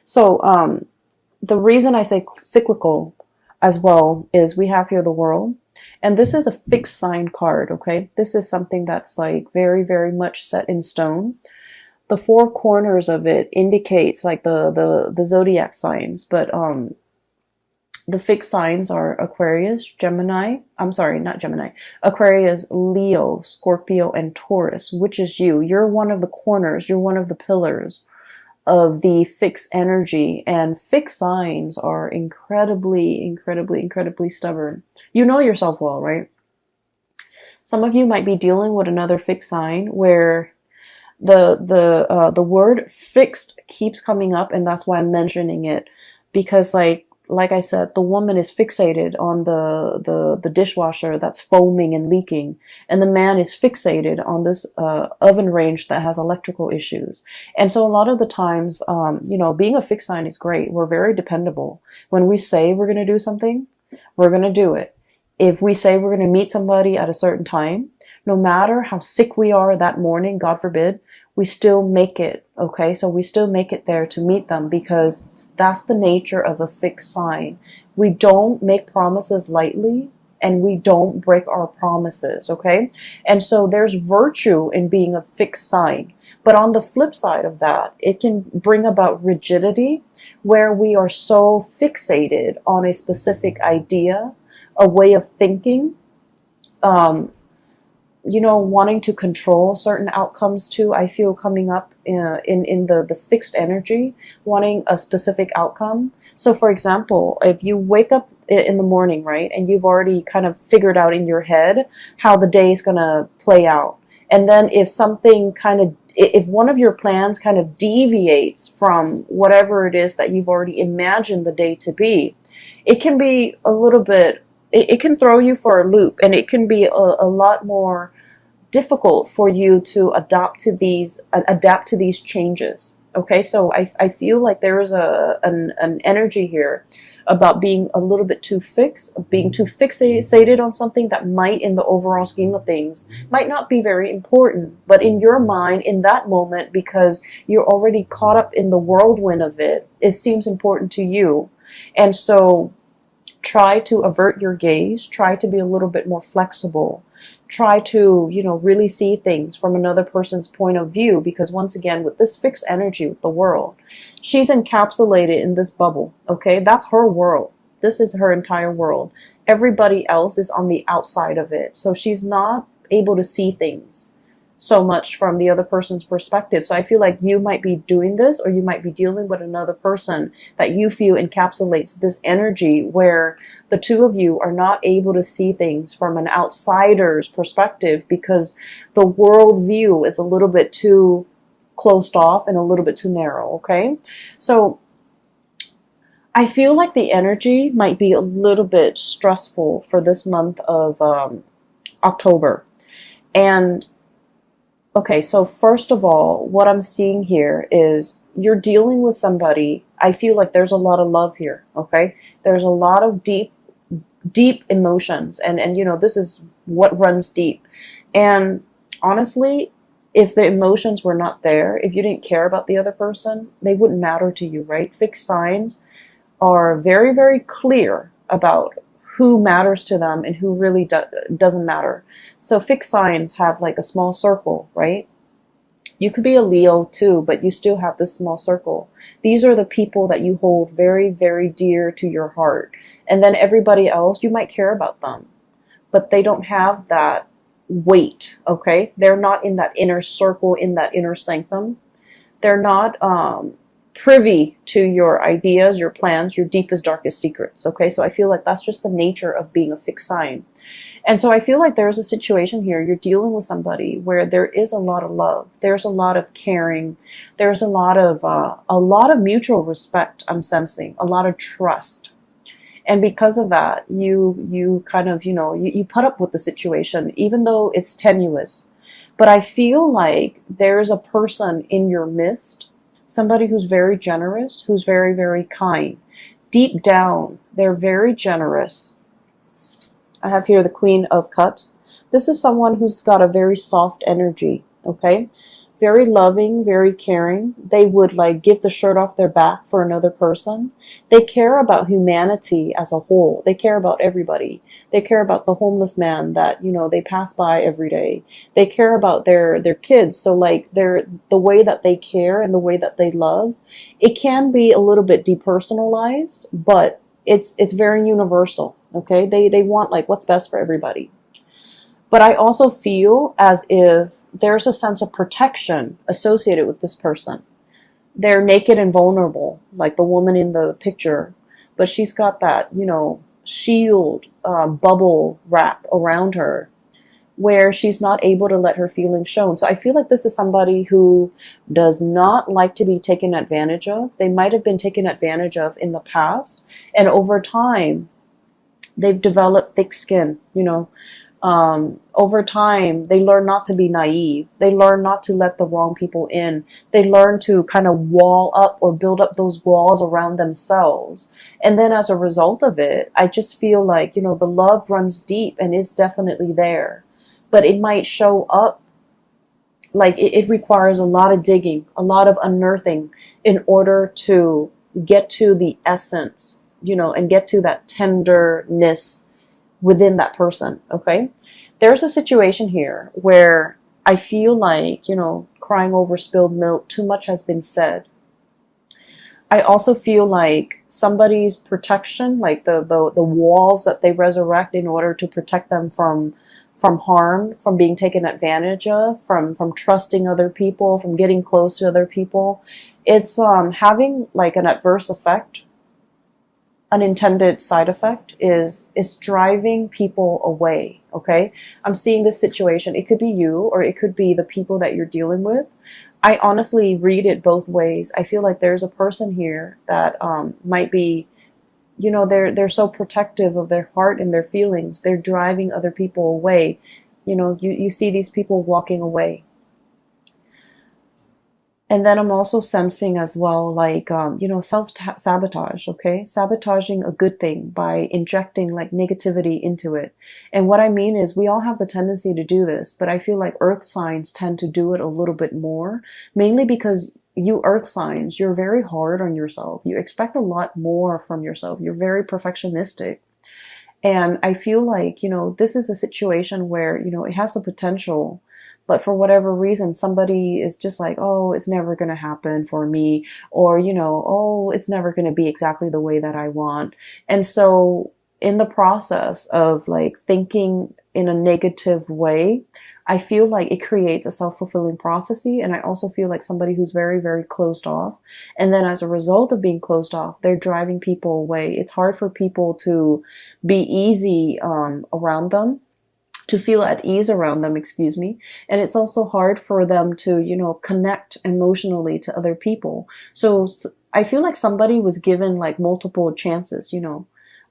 So the reason I say cyclical as well is we have here the world, and this is a fixed sign card. Okay, this is something that's like very, very much set in stone. The four corners of it indicates like the zodiac signs, but the fixed signs are Aquarius, Gemini. I'm sorry, not Gemini. Aquarius, Leo, Scorpio, and Taurus, which is you. You're one of the corners. You're one of the pillars of the fixed energy, and fixed signs are incredibly, incredibly, incredibly stubborn. You know yourself well, right? Some of you might be dealing with another fixed sign where the word fixed keeps coming up, and that's why I'm mentioning it, because like I said, the woman is fixated on the dishwasher that's foaming and leaking, and the man is fixated on this oven range that has electrical issues. And so a lot of the times, being a fixed sign is great. We're very dependable. When we say we're going to do something, we're going to do it. If we say we're going to meet somebody at a certain time, no matter how sick we are that morning, God forbid, we still make it. Okay, so we still make it there to meet them, because that's the nature of a fixed sign. We don't make promises lightly, and we don't break our promises, okay? And so there's virtue in being a fixed sign. But on the flip side of that, it can bring about rigidity, where we are so fixated on a specific idea, a way of thinking, wanting to control certain outcomes too. I feel coming up in the fixed energy, wanting a specific outcome. So for example, if you wake up in the morning, right, and you've already kind of figured out in your head how the day is going to play out. And then if one of your plans kind of deviates from whatever it is that you've already imagined the day to be, it can be a little bit, it can throw you for a loop, and it can be a lot more difficult for you to adapt to these changes. Okay, so I feel like there is an energy here about being a little bit too fixed, being too fixated on something that might, in the overall scheme of things, might not be very important. But in your mind, in that moment, because you're already caught up in the whirlwind of it, it seems important to you. And so try to avert your gaze, try to be a little bit more flexible, try to, really see things from another person's point of view, because once again, with this fixed energy with the world, she's encapsulated in this bubble, okay? That's her world. This is her entire world. Everybody else is on the outside of it. So she's not able to see things so much from the other person's perspective. So I feel like you might be doing this, or you might be dealing with another person that you feel encapsulates this energy, where the two of you are not able to see things from an outsider's perspective, because the world view is a little bit too closed off and a little bit too narrow. Okay, so I feel like the energy might be a little bit stressful for this month of October. And okay, so first of all, what I'm seeing here is you're dealing with somebody. I feel like there's a lot of love here, okay? There's a lot of deep emotions, and this is what runs deep. And honestly, if the emotions were not there, if you didn't care about the other person, they wouldn't matter to you, right? Fixed signs are very, very clear about who matters to them and who really doesn't matter. So fixed signs have like a small circle, right? You could be a Leo too, but you still have this small circle. These are the people that you hold very, very dear to your heart. And then everybody else, you might care about them, but they don't have that weight, okay? They're not in that inner circle, in that inner sanctum. They're not privy to your ideas, your plans, your deepest, darkest secrets. Okay, so I feel like that's just the nature of being a fixed sign. And so I feel like there's a situation here. You're dealing with somebody where there is a lot of love. There's a lot of caring. There's a lot of mutual respect. I'm sensing a lot of trust. And because of that, you kind of, you put up with the situation, even though it's tenuous. But I feel like there's a person in your midst, somebody who's very generous, who's very, very kind. Deep down, they're very generous. I have here the Queen of Cups. This is someone who's got a very soft energy, okay? very loving, very caring. They would like give the shirt off their back for another person. They care about humanity as a whole. They care about everybody. They care about the homeless man that, they pass by every day. They care about their kids. So like the way that they care and the way that they love, it can be a little bit depersonalized, but it's very universal. Okay? They want like what's best for everybody. But I also feel as if there's a sense of protection associated with this person. They're naked and vulnerable, like the woman in the picture, but she's got that, shield, bubble wrap around her where she's not able to let her feelings shown. So I feel like this is somebody who does not like to be taken advantage of. They might have been taken advantage of in the past, and over time, they've developed thick skin, over time, they learn not to be naive. They learn not to let the wrong people in. They learn to kind of wall up or build up those walls around themselves. And then as a result of it, I just feel like, the love runs deep and is definitely there. But it might show up like it requires a lot of digging, a lot of unearthing in order to get to the essence, and get to that tenderness within that person. Okay. There's a situation here where I feel like, crying over spilled milk, too much has been said. I also feel like somebody's protection, like the walls that they resurrect in order to protect them from harm, from being taken advantage of, from trusting other people, from getting close to other people, it's having like an adverse effect. Unintended side effect is driving people away. Okay, I'm seeing this situation. It could be you, or it could be the people that you're dealing with. I honestly read it both ways. I feel like there's a person here that might be, they're so protective of their heart and their feelings. They're driving other people away. You see these people walking away. And then I'm also sensing as well, like, self-sabotage, okay? Sabotaging a good thing by injecting like negativity into it. And what I mean is we all have the tendency to do this, but I feel like earth signs tend to do it a little bit more, mainly because you earth signs, you're very hard on yourself. You expect a lot more from yourself. You're very perfectionistic. And I feel like, this is a situation where, it has the potential, but for whatever reason, somebody is just like, oh, it's never going to happen for me. Or, oh, it's never going to be exactly the way that I want. And so in the process of like thinking in a negative way, I feel like it creates a self-fulfilling prophecy. And I also feel like somebody who's very, very closed off. And then as a result of being closed off, they're driving people away. It's hard for people to be easy around them, to feel at ease around them, excuse me. And it's also hard for them to, connect emotionally to other people. So I feel like somebody was given like multiple chances,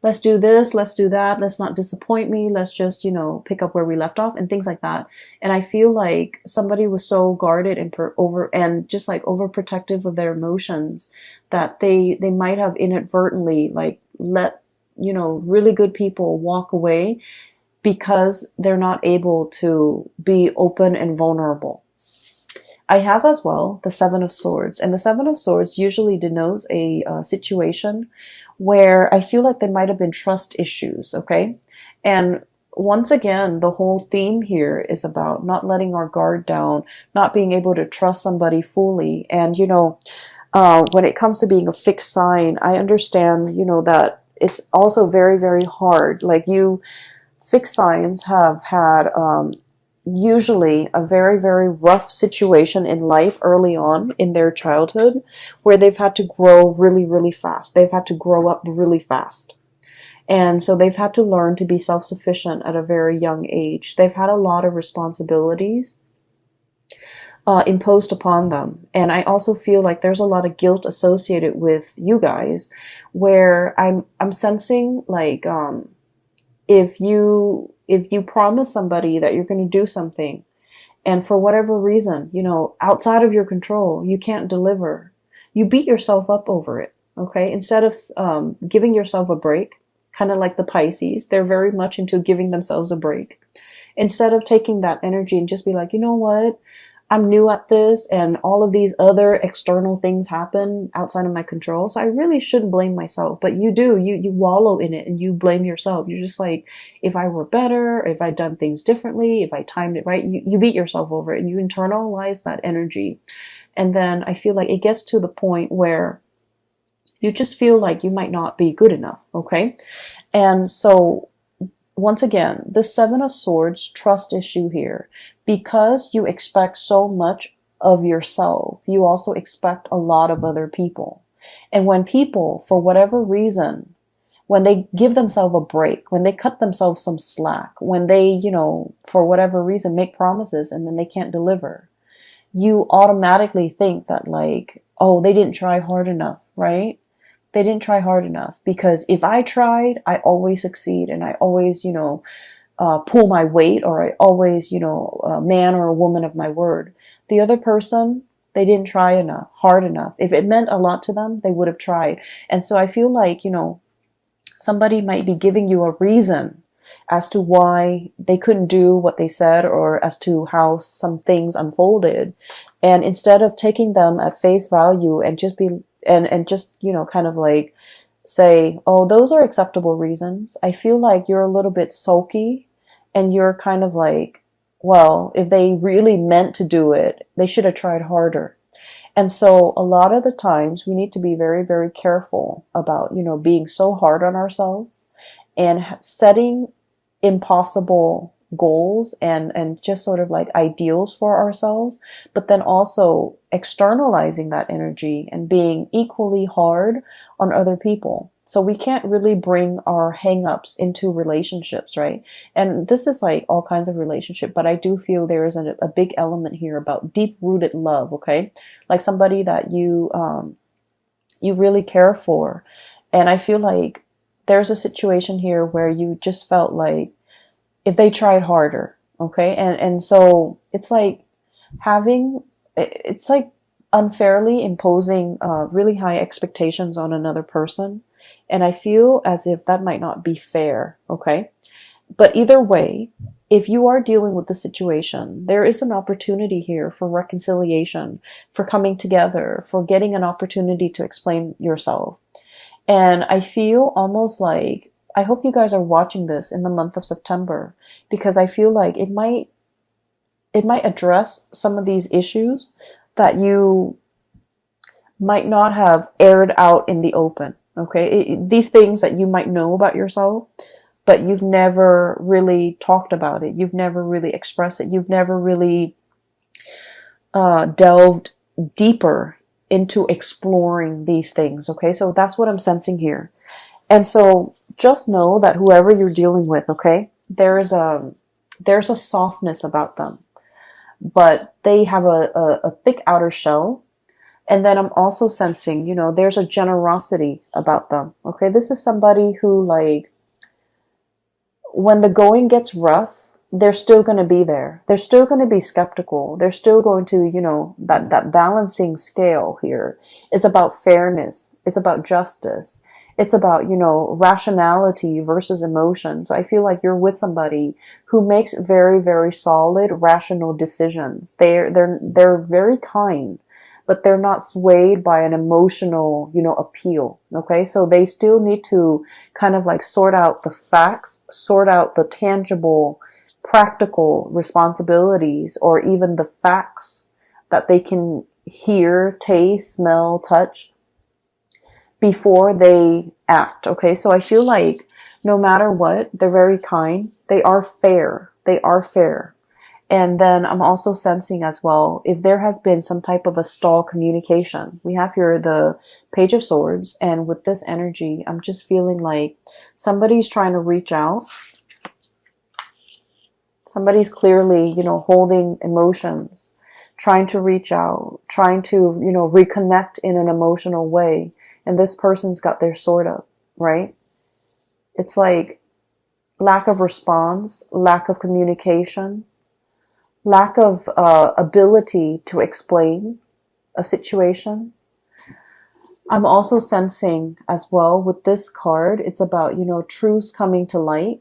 let's do this, let's do that, let's not disappoint me, let's just, pick up where we left off and things like that. And I feel like somebody was so guarded and just like overprotective of their emotions that they might have inadvertently like let, really good people walk away because they're not able to be open and vulnerable. I have as well the Seven of Swords, and the Seven of Swords usually denotes a situation where I feel like there might have been trust issues, okay? And once again, the whole theme here is about not letting our guard down, not being able to trust somebody fully. And, when it comes to being a fixed sign, I understand, that it's also very, very hard. Like fixed signs have had usually a very, very rough situation in life early on in their childhood where they've had to grow really, really fast. They've had to grow up really fast. And so they've had to learn to be self-sufficient at a very young age. They've had a lot of responsibilities imposed upon them. And I also feel like there's a lot of guilt associated with you guys where I'm sensing like if you promise somebody that you're going to do something and for whatever reason, outside of your control, you can't deliver, you beat yourself up over it. Okay. Instead of giving yourself a break, kind of like the Pisces, they're very much into giving themselves a break. Instead of taking that energy and just be like, you know what? I'm new at this and all of these other external things happen outside of my control. So I really shouldn't blame myself. But you do, you wallow in it and you blame yourself. You're just like, if I were better, if I'd done things differently, if I timed it right, you beat yourself over it and you internalize that energy. And then I feel like it gets to the point where you just feel like you might not be good enough. Okay. And so once again, the Seven of Swords trust issue here. Because you expect so much of yourself, you also expect a lot of other people. And when people, for whatever reason, when they give themselves a break, when they cut themselves some slack, when they, for whatever reason make promises and then they can't deliver, you automatically think that like, oh, they didn't try hard enough, right? They didn't try hard enough because if I tried, I always succeed and I always, pull my weight, or I always, a man or a woman of my word. The other person, they didn't try hard enough. If it meant a lot to them, they would have tried. And so I feel like, somebody might be giving you a reason as to why they couldn't do what they said or as to how some things unfolded. And instead of taking them at face value and just kind of like say, oh, those are acceptable reasons, I feel like you're a little bit sulky and you're kind of like, well, if they really meant to do it, they should have tried harder. And so a lot of the times we need to be very, very careful about, being so hard on ourselves and setting impossible goals and just sort of like ideals for ourselves, but then also externalizing that energy and being equally hard on other people. So we can't really bring our hang-ups into relationships, right? And this is like all kinds of relationship, but I do feel there is a big element here about deep-rooted love, okay? Like somebody that you really care for. And I feel like there's a situation here where you just felt like if they tried harder, okay? And so it's like unfairly imposing really high expectations on another person. And I feel as if that might not be fair, okay? But either way, if you are dealing with the situation, there is an opportunity here for reconciliation, for coming together, for getting an opportunity to explain yourself. And I feel almost like, I hope you guys are watching this in the month of September, because I feel like it might address some of these issues that you might not have aired out in the open. Okay, these things that you might know about yourself, but you've never really talked about it. You've never really expressed it. You've never really delved deeper into exploring these things. Okay, so that's what I'm sensing here. And so just know that whoever you're dealing with, okay, there's a softness about them, but they have a thick outer shell. And then I'm also sensing, there's a generosity about them. Okay, this is somebody who, like, when the going gets rough, they're still going to be there. They're still going to be skeptical. They're still going to, that balancing scale here is about fairness. It's about justice. It's about, rationality versus emotion. So I feel like you're with somebody who makes very, very solid, rational decisions. They're very kind, but they're not swayed by an emotional, appeal. Okay. So they still need to kind of like sort out the facts, sort out the tangible, practical responsibilities, or even the facts that they can hear, taste, smell, touch before they act. Okay. So I feel like no matter what, they're very kind. They are fair. They are fair. And then I'm also sensing as well, if there has been some type of a stall communication. We have here the Page of Swords, and with this energy, I'm just feeling like somebody's trying to reach out. Somebody's clearly, holding emotions, trying to reach out, trying to, reconnect in an emotional way. And this person's got their sword up, right? It's like lack of response, lack of communication, lack of ability to explain a situation. I'm also sensing as well with this card, it's about, truths coming to light.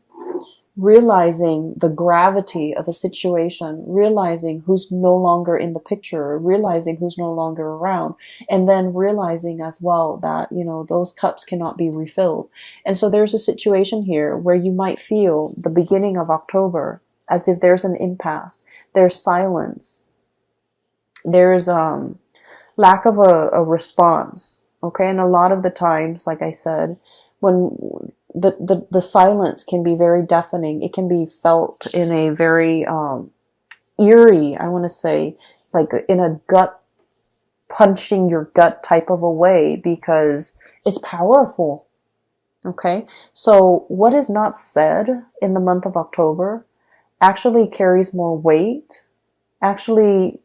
realizing the gravity of a situation, realizing who's no longer in the picture, realizing who's no longer around, and then realizing as well that, those cups cannot be refilled. And so there's a situation here where you might feel the beginning of October as if there's an impasse, there's silence, there's lack of a response. Okay, and a lot of the times, like I said, when the silence can be very deafening, it can be felt in a very eerie, I want to say, like in a gut punching your gut type of a way, because it's powerful. Okay, so what is not said in the month of October actually carries more weight, actually,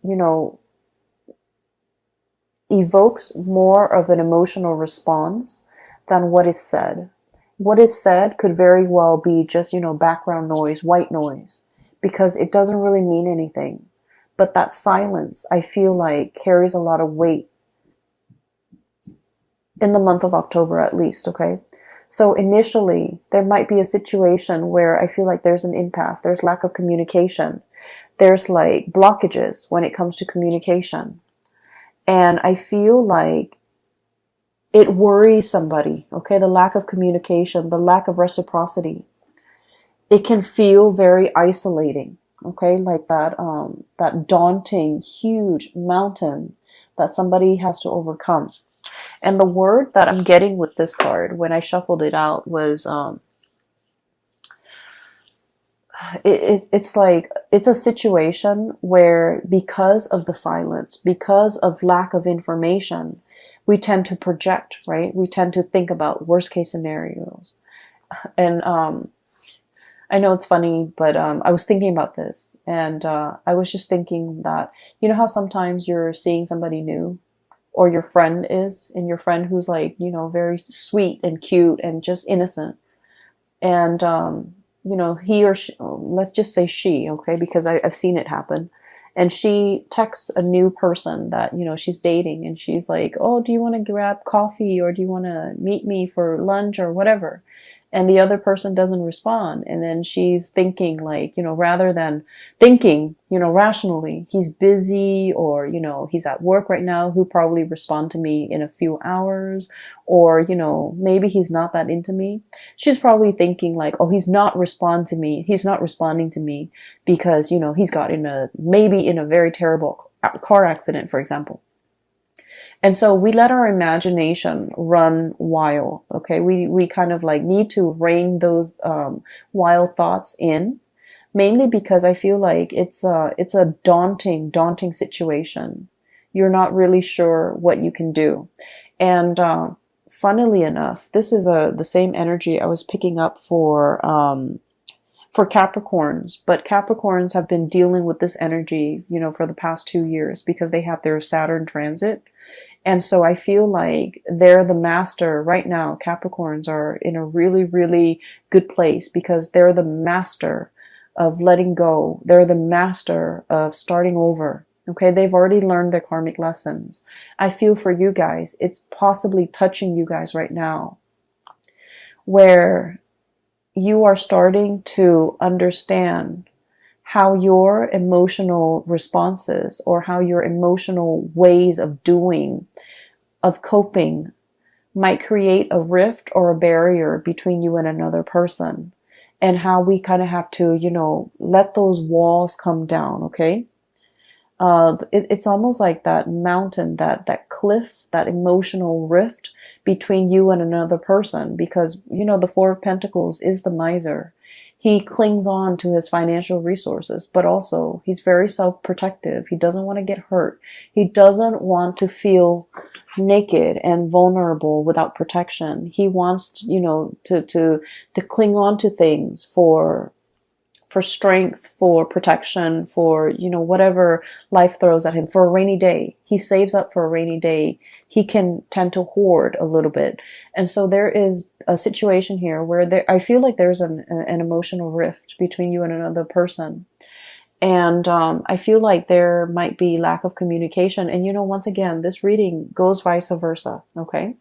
evokes more of an emotional response than what is said. What is said could very well be just, background noise, white noise, because it doesn't really mean anything. But that silence, I feel like, carries a lot of weight in the month of October, at least, okay? So initially, there might be a situation where I feel like there's an impasse, there's lack of communication, there's like blockages when it comes to communication. And I feel like it worries somebody, okay? The lack of communication, the lack of reciprocity. It can feel very isolating, okay? Like that daunting, huge mountain that somebody has to overcome. And the word that I'm getting with this card when I shuffled it out was it's like it's a situation where, because of the silence, because of lack of information, we tend to project, right? We tend to think about worst case scenarios. And I know it's funny, but I was thinking about this, and I was just thinking that, how sometimes you're seeing somebody new, or your friend is, and your friend who's like, very sweet and cute and just innocent. And, he or she, let's just say she, okay, because I've seen it happen. And she texts a new person that, she's dating, and she's like, oh, do you want to grab coffee, or do you want to meet me for lunch or whatever? And the other person doesn't respond. And then she's thinking like, rather than thinking, rationally, he's busy, or, he's at work right now, he'll probably respond to me in a few hours, or, maybe he's not that into me. She's probably thinking like, oh, he's not responding to me because, he's got maybe in a very terrible car accident, for example. And so we let our imagination run wild, okay? We kind of like need to rein those wild thoughts in, mainly because I feel like it's a daunting situation. You're not really sure what you can do. And funnily enough, this is the same energy I was picking up for Capricorns, but Capricorns have been dealing with this energy, for the past 2 years, because they have their Saturn transit. And so I feel like they're the master right now. Capricorns are in a really, really good place because they're the master of letting go. They're the master of starting over. Okay, they've already learned their karmic lessons. I feel for you guys, it's possibly touching you guys right now, where you are starting to understand how your emotional responses, or how your emotional ways of doing, of coping, might create a rift or a barrier between you and another person, and how we kind of have to, let those walls come down, okay? It's almost like that mountain, that cliff, that emotional rift between you and another person, because, the Four of Pentacles is the miser. He clings on to his financial resources, but also he's very self-protective. He doesn't want to get hurt. He doesn't want to feel naked and vulnerable without protection. He wants, to cling on to things for strength, for protection, for, whatever life throws at him, for a rainy day. He saves up for a rainy day. He can tend to hoard a little bit. And so there is a situation here where I feel like there's an emotional rift between you and another person. And I feel like there might be lack of communication. And, once again, this reading goes vice versa, okay?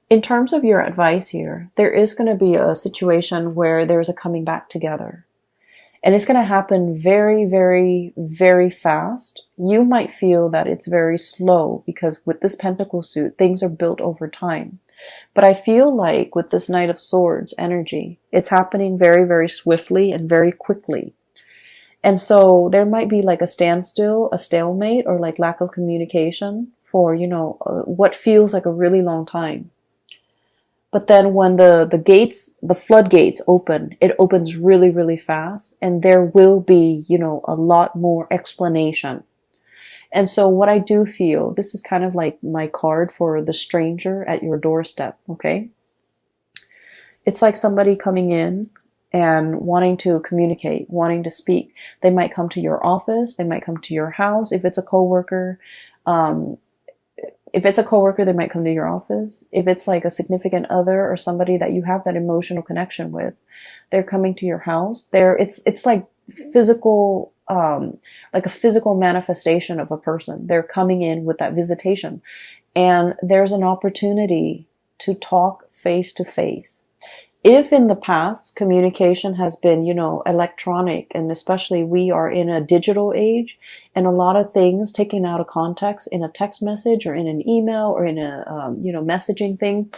In terms of your advice here, there is going to be a situation where there's a coming back together. And it's going to happen very, very, very fast. You might feel that it's very slow because with this Pentacle suit, things are built over time. But I feel like with this Knight of Swords energy, it's happening very, very swiftly and very quickly. And so there might be like a standstill, a stalemate, or like lack of communication for, what feels like a really long time. But then when the floodgates open, it opens really, really fast, and there will be, a lot more explanation. And so what I do feel, this is kind of like my card for the stranger at your doorstep, okay? It's like somebody coming in and wanting to communicate, wanting to speak. They might come to your office, they might come to your house. If it's a coworker, they might come to your office. If it's like a significant other or somebody that you have that emotional connection with, they're coming to your house. It's like physical, like a physical manifestation of a person. They're coming in with that visitation, and there's an opportunity to talk face to face. If in the past communication has been, electronic, and especially we are in a digital age, and a lot of things taken out of context in a text message or in an email or in a, messaging thing,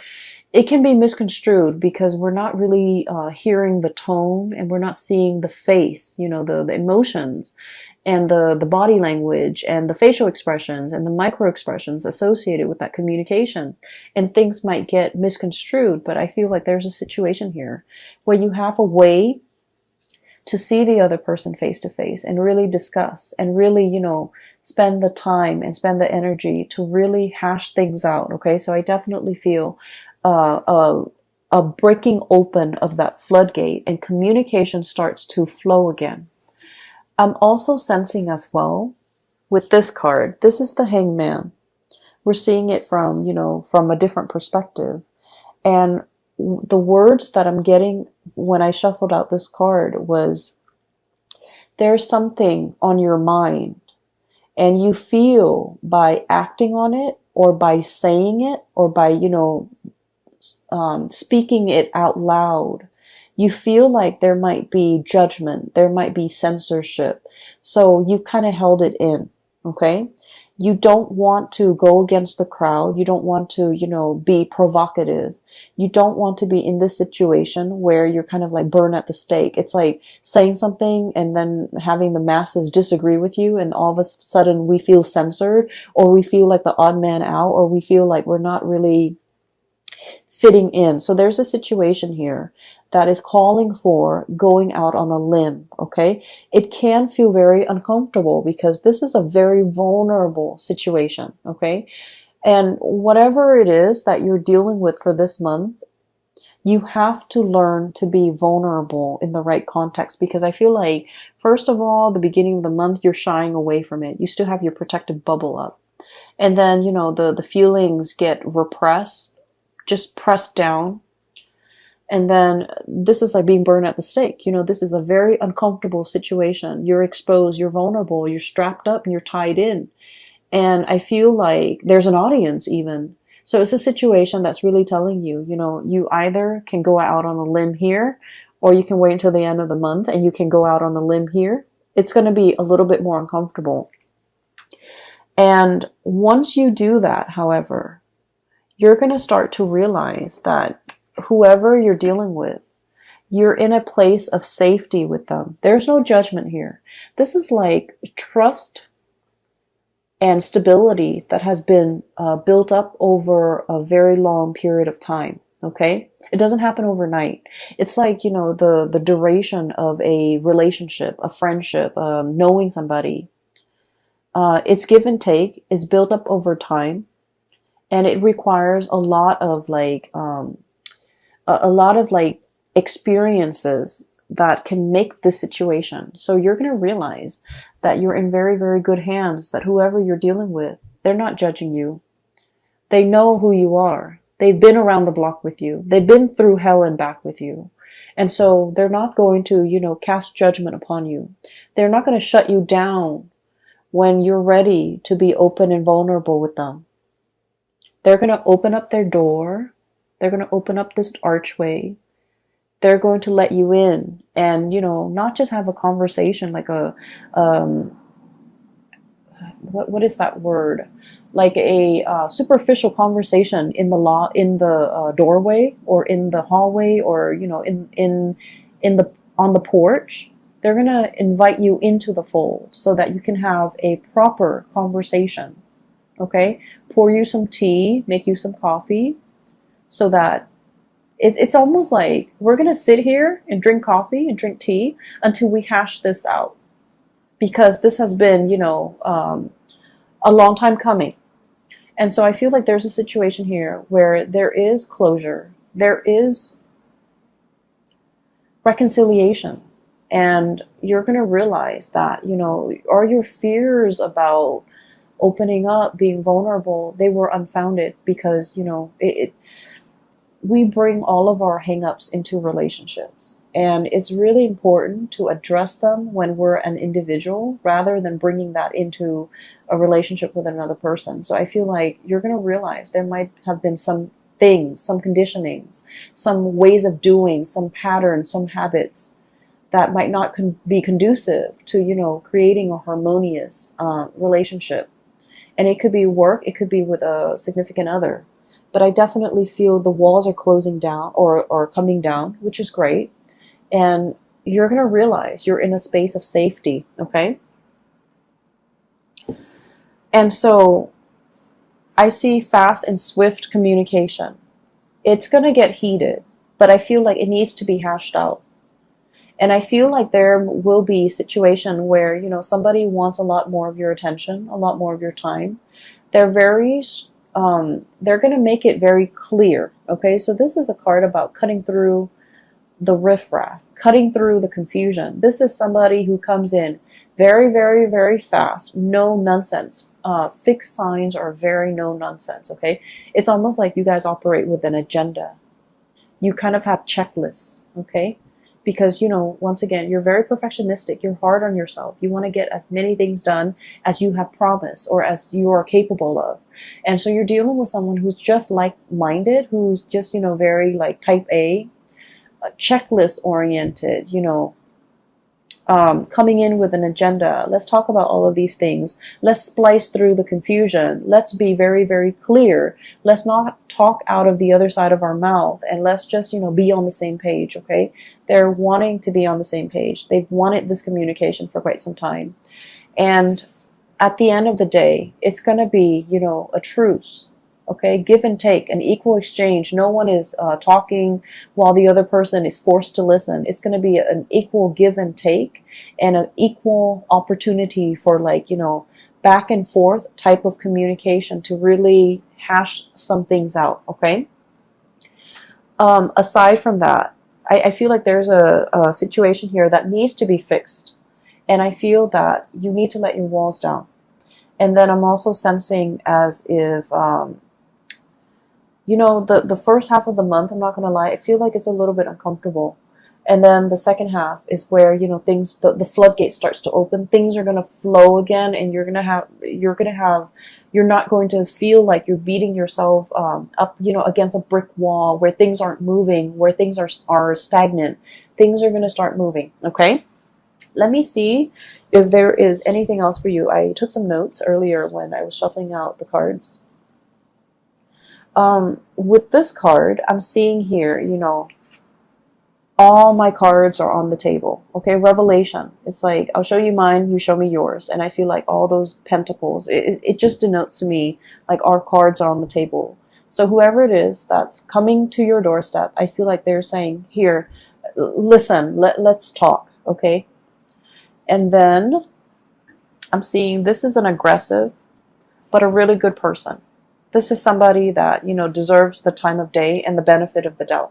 it can be misconstrued because we're not really hearing the tone, and we're not seeing the face, the emotions and the body language and the facial expressions and the micro expressions associated with that communication. And things might get misconstrued, but I feel like there's a situation here where you have a way to see the other person face to face and really discuss and really, spend the time and spend the energy to really hash things out. Okay. So I definitely feel, a breaking open of that floodgate, and communication starts to flow again. I'm also sensing as well with this card, this is the Hangman. We're seeing it from, from a different perspective. And the words that I'm getting when I shuffled out this card was, there's something on your mind, and you feel by acting on it or by saying it or by, speaking it out loud, you feel like there might be judgment, there might be censorship. So you kind of held it in, okay? You don't want to go against the crowd. You don't want to, be provocative. You don't want to be in this situation where you're kind of like burned at the stake. It's like saying something and then having the masses disagree with you, and all of a sudden we feel censored, or we feel like the odd man out, or we feel like we're not really fitting in. So there's a situation here that is calling for going out on a limb, okay? It can feel very uncomfortable because this is a very vulnerable situation, okay? And whatever it is that you're dealing with for this month, you have to learn to be vulnerable in the right context, because I feel like, first of all, the beginning of the month, you're shying away from it. You still have your protective bubble up. And then, the feelings get repressed, just pressed down. And then this is like being burned at the stake. This is a very uncomfortable situation. You're exposed, you're vulnerable, you're strapped up, and you're tied in. And I feel like there's an audience even. So it's a situation that's really telling you, you either can go out on a limb here, or you can wait until the end of the month and you can go out on a limb here. It's going to be a little bit more uncomfortable. And once you do that, however, you're going to start to realize that whoever you're dealing with, you're in a place of safety with them. There's no judgment here. This is like trust and stability that has been built up over a very long period of time. Okay? It doesn't happen overnight. It's like, the duration of a relationship, a friendship, knowing somebody. It's give and take. It's built up over time. And it requires a lot of experiences that can make this situation. So you're going to realize that you're in very, very good hands, that whoever you're dealing with, they're not judging you. They know who you are. They've been around the block with you. They've been through hell and back with you. And so they're not going to, cast judgment upon you. They're not going to shut you down when you're ready to be open and vulnerable with them. They're going to open up their door They're going to open up this archway. They're going to let you in and, not just have a conversation like what is that word? Like a superficial conversation in the doorway or in the hallway or, in the on the porch. They're going to invite you into the fold so that you can have a proper conversation. Okay? Pour you some tea, make you some coffee so that it's almost like we're going to sit here and drink coffee and drink tea until we hash this out. Because this has been, a long time coming. And so I feel like there's a situation here where there is closure, there is reconciliation, and you're going to realize that, are your fears about opening up, being vulnerable, they were unfounded because, we bring all of our hangups into relationships. And it's really important to address them when we're an individual rather than bringing that into a relationship with another person. So I feel like you're going to realize there might have been some things, some conditionings, some ways of doing, some patterns, some habits that might not be conducive to, creating a harmonious relationship. And it could be work, it could be with a significant other. But I definitely feel the walls are closing down or coming down, which is great. And you're going to realize you're in a space of safety, okay? And so I see fast and swift communication. It's going to get heated, but I feel like it needs to be hashed out. And I feel like there will be a situation where, somebody wants a lot more of your attention, a lot more of your time. They're going to make it very clear, okay? So this is a card about cutting through the riffraff, cutting through the confusion. This is somebody who comes in very, very, very fast, no nonsense. Fixed signs are very no nonsense, okay? It's almost like you guys operate with an agenda. You kind of have checklists, okay? Because, once again, you're very perfectionistic. You're hard on yourself. You want to get as many things done as you have promised or as you are capable of. And so you're dealing with someone who's just like-minded, who's just, very like type A, checklist oriented, coming in with an agenda. Let's talk about all of these things. Let's splice through the confusion. Let's be very, very clear. Let's not talk out of the other side of our mouth, and let's just, be on the same page, okay? They're wanting to be on the same page. They've wanted this communication for quite some time. And at the end of the day, it's going to be, a truce. Okay, give and take, an equal exchange. No one is talking while the other person is forced to listen. It's going to be an equal give and take and an equal opportunity for back and forth type of communication to really hash some things out, okay? Aside from that, I feel like there's a situation here that needs to be fixed. And I feel that you need to let your walls down. And then I'm also sensing as if... the first half of the month, I'm not going to lie, I feel like it's a little bit uncomfortable. And then the second half is where, things, the floodgate starts to open. Things are going to flow again, and you're not going to feel like you're beating yourself up, against a brick wall where things aren't moving, where things are stagnant. Things are going to start moving, okay? Let me see if there is anything else for you. I took some notes earlier when I was shuffling out the cards. With this card, I'm seeing here, all my cards are on the table. Okay, revelation. It's like, I'll show you mine, you show me yours. And I feel like all those pentacles, it just denotes to me like our cards are on the table. So whoever it is that's coming to your doorstep, I feel like they're saying, here, listen, let's talk, okay? And then I'm seeing this is an aggressive, but a really good person. This is somebody that, deserves the time of day and the benefit of the doubt.